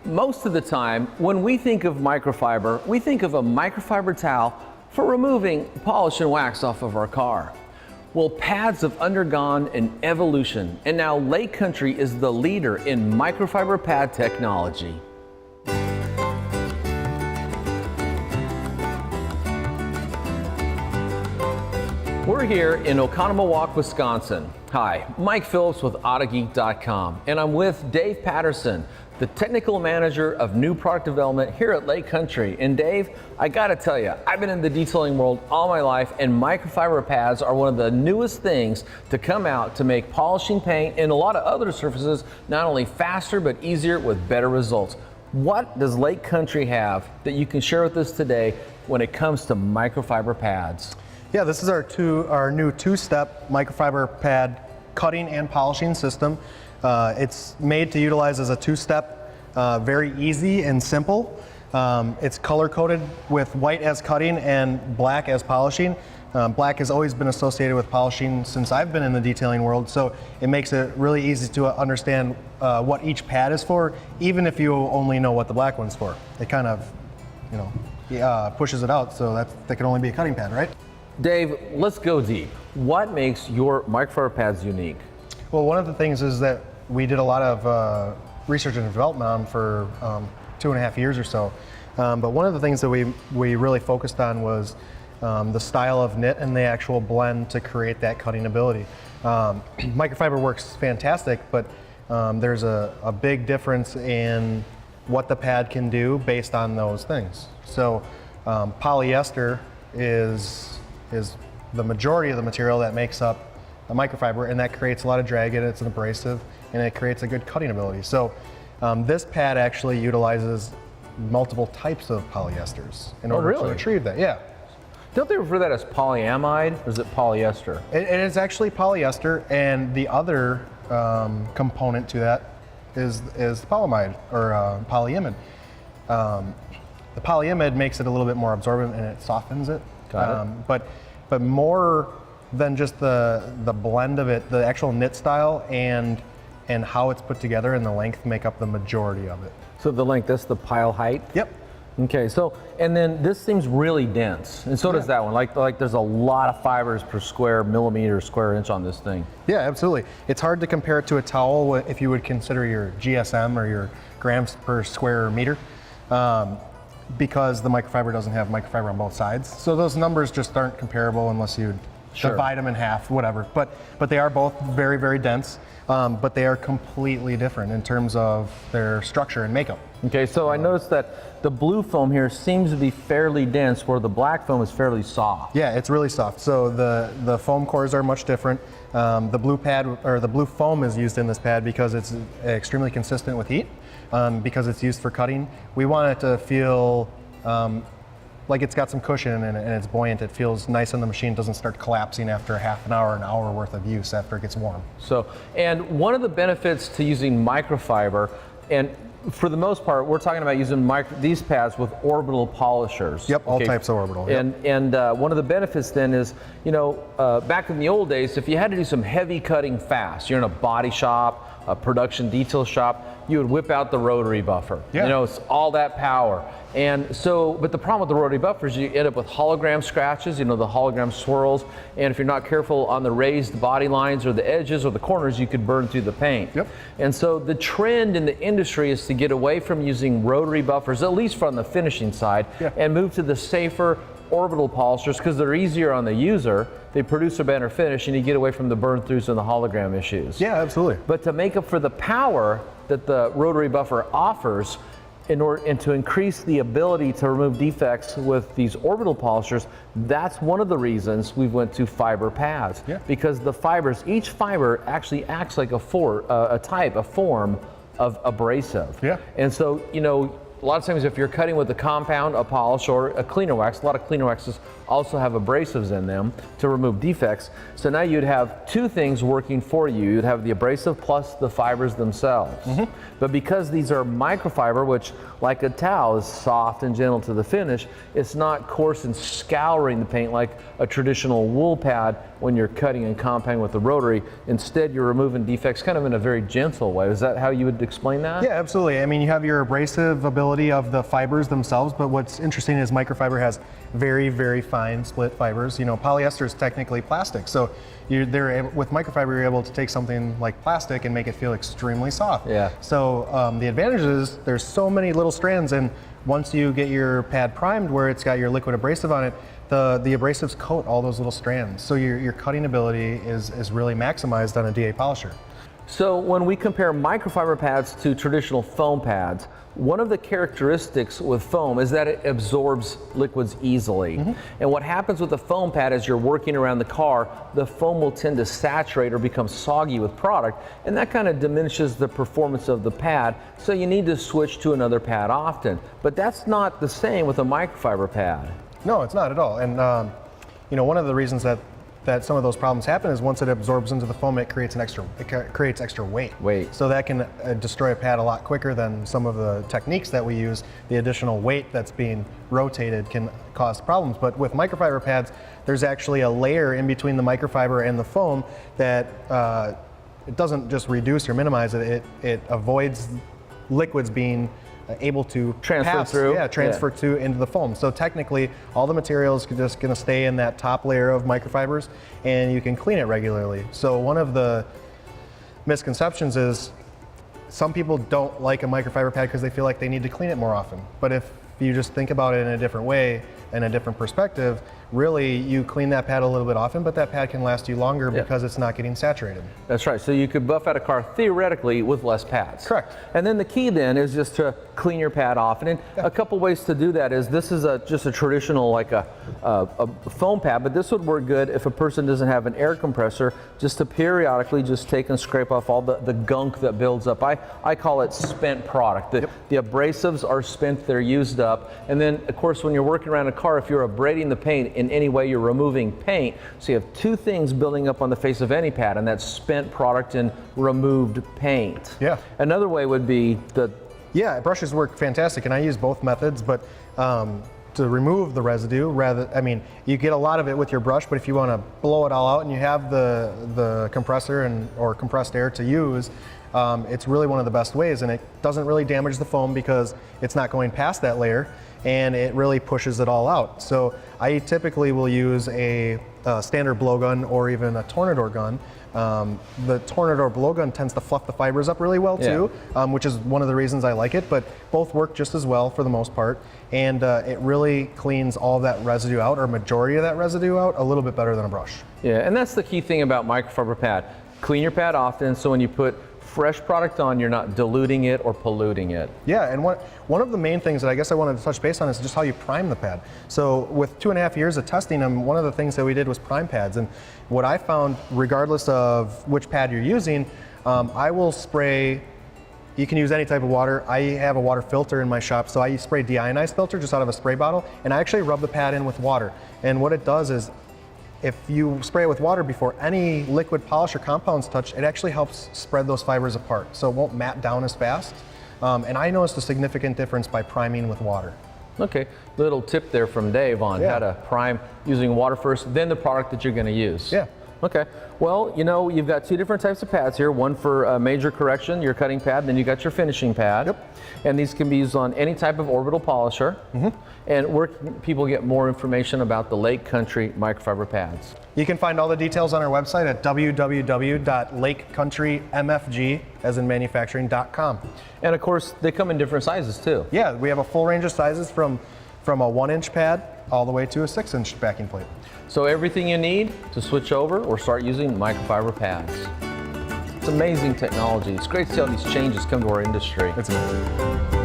Most of the time, when we think of microfiber, we think of a microfiber towel for removing polish and wax off of our car. Well, pads have undergone an evolution, and now Lake Country is the leader in microfiber pad technology. We're here in Oconomowoc, Wisconsin. Hi, Mike Phillips with AutoGeek.com, and I'm with Dave Patterson, the Technical Manager of New Product Development here at Lake Country. And Dave, I gotta tell you, I've been in the detailing world all my life, and microfiber pads are one of the newest things to come out to make polishing paint and a lot of other surfaces not only faster but easier with better results. What does Lake Country have that you can share with us today when it comes to microfiber pads? Yeah, this is our new two-step microfiber pad cutting and polishing system. It's made to utilize as a two-step, very easy and simple. It's color-coded with white as cutting and black as polishing. Black has always been associated with polishing since I've been in the detailing world, so it makes it really easy to understand what each pad is for, even if you only know what the black one's for. It kind of, pushes it out, so that can only be a cutting pad, right? Dave, let's go deep. What makes your microfiber pads unique? Well, one of the things is that we did a lot of research and development on for 2.5 years or so. But one of the things that we really focused on was the style of knit and the actual blend to create that cutting ability. Microfiber works fantastic, but there's a big difference in what the pad can do based on those things. So polyester is the majority of the material that makes up a microfiber, and that creates a lot of drag, and it's an abrasive, and it creates a good cutting ability. So this pad actually utilizes multiple types of polyesters in order to retrieve that. Yeah. Don't they refer to that as polyamide, or is it polyester? It is actually polyester, and the other component to that is polyamide, or polyimide. The polyimide makes it a little bit more absorbent, and it softens it. Got it. But more than just the blend of it, the actual knit style and how it's put together and the length make up the majority of it. So the length, that's the pile height? Yep. Okay, so, and then this seems really dense, and so does that one. Like there's a lot of fibers per square millimeter, square inch on this thing. Yeah, absolutely. It's hard to compare it to a towel if you would consider your GSM or your grams per square meter. Because the microfiber doesn't have microfiber on both sides. So those numbers just aren't comparable unless you divide them in half, whatever. But they are both very, very dense, but they are completely different in terms of their structure and makeup. Okay, so I noticed that the blue foam here seems to be fairly dense, where the black foam is fairly soft. Yeah, it's really soft. So the foam cores are much different. The blue pad, or the blue foam, is used in this pad because it's extremely consistent with heat. Because it's used for cutting. We want it to feel like it's got some cushion and it's buoyant. It feels nice on the machine. It doesn't start collapsing after half an hour worth of use after it gets warm. So, and one of the benefits to using microfiber, and for the most part, we're talking about using these pads with orbital polishers. Yep, all types of orbital. Yep. And one of the benefits then is, back in the old days, if you had to do some heavy cutting fast, you're in a body shop, a production detail shop, you would whip out the rotary buffer. Yeah. It's all that power. And so, but the problem with the rotary buffers, you end up with hologram scratches, the hologram swirls, and if you're not careful on the raised body lines or the edges or the corners, you could burn through the paint. Yep. And so the trend in the industry is to get away from using rotary buffers, at least from the finishing side, and move to the safer orbital polishers because they're easier on the user, they produce a better finish, and you get away from the burn throughs and the hologram issues. Yeah, absolutely. But to make up for the power that the rotary buffer offers, and to increase the ability to remove defects with these orbital polishers, that's one of the reasons we went to fiber pads. Yeah. Because the fibers, each fiber actually acts like a form of abrasive. Yeah. And so, a lot of times if you're cutting with a compound, a polish, or a cleaner wax, a lot of cleaner waxes also have abrasives in them to remove defects. So now you'd have two things working for you. You'd have the abrasive plus the fibers themselves. Mm-hmm. But because these are microfiber, which like a towel is soft and gentle to the finish, it's not coarse and scouring the paint like a traditional wool pad when you're cutting and compacting with the rotary. Instead, you're removing defects kind of in a very gentle way. Is that how you would explain that? Yeah, absolutely. I mean, you have your abrasive ability of the fibers themselves, but what's interesting is microfiber has very, very fine split fibers. You know, polyester is technically plastic, so with microfiber, you're able to take something like plastic and make it feel extremely soft. Yeah. So the advantage is there's so many little strands, and once you get your pad primed where it's got your liquid abrasive on it, the abrasives coat all those little strands. So your cutting ability is really maximized on a DA polisher. So when we compare microfiber pads to traditional foam pads, one of the characteristics with foam is that it absorbs liquids easily. And what happens with the foam pad as you're working around the car, the foam will tend to saturate or become soggy with product, and that kind of diminishes the performance of the pad, so you need to switch to another pad often. But that's not the same with a microfiber pad. No, it's not at all. And you know, one of the reasons that some of those problems happen is once it absorbs into the foam, it creates extra weight. So that can destroy a pad a lot quicker than some of the techniques that we use. The additional weight that's being rotated can cause problems. But with microfiber pads, there's actually a layer in between the microfiber and the foam that it doesn't just reduce or minimize it. It avoids liquids being able to transfer to into the foam. So technically, all the material is just going to stay in that top layer of microfibers, and you can clean it regularly. So one of the misconceptions is some people don't like a microfiber pad because they feel like they need to clean it more often. But if you just think about it in a different way, in a different perspective, really you clean that pad a little bit often, but that pad can last you longer because it's not getting saturated. That's right. So you could buff out a car theoretically with less pads. Correct. And then the key then is just to clean your pad often. And a couple ways to do that is this is just a traditional like a foam pad, but this would work good if a person doesn't have an air compressor, just to periodically just take and scrape off all the gunk that builds up. I call it spent product. The abrasives are spent, they're used up. And then of course when you're working around a car, if you're abrading the paint in any way, you're removing paint. So you have two things building up on the face of any pad, and that's spent product and removed paint. Yeah. Another way would be Yeah, brushes work fantastic, and I use both methods, but to remove the residue, you get a lot of it with your brush, but if you want to blow it all out and you have the compressor or compressed air to use, it's really one of the best ways, and it doesn't really damage the foam because it's not going past that layer, and it really pushes it all out. So I typically will use a standard blowgun or even a Tornador gun. The Tornador blowgun tends to fluff the fibers up really well too, which is one of the reasons I like it, but both work just as well for the most part, and it really cleans all that residue out, or majority of that residue out, a little bit better than a brush. Yeah, and that's the key thing about microfiber pad. Clean your pad often, so when you put fresh product on, you're not diluting it or polluting it. Yeah, and one of the main things that I guess I wanted to touch base on is just how you prime the pad. So with 2.5 years of testing them, one of the things that we did was prime pads. And what I found, regardless of which pad you're using, I will spray, you can use any type of water. I have a water filter in my shop, so I spray deionized filter just out of a spray bottle, and I actually rub the pad in with water. And what it does is, if you spray it with water before any liquid polish or compounds touch, it actually helps spread those fibers apart, so it won't mat down as fast. And I noticed a significant difference by priming with water. Okay, little tip there from Dave on how to prime using water first, then the product that you're going to use. Yeah. Okay, well, you know, you've got two different types of pads here, one for major correction, your cutting pad, then you got your finishing pad. Yep. And these can be used on any type of orbital polisher. And where can people get more information about the Lake Country microfiber pads? You can find all the details on our website at www.lakecountrymfg, as in manufacturing.com. And of course, they come in different sizes too. Yeah, we have a full range of sizes from a 1-inch pad all the way to a 6-inch backing plate. So everything you need to switch over or start using microfiber pads. It's amazing technology. It's great to see all these changes come to our industry. It's amazing.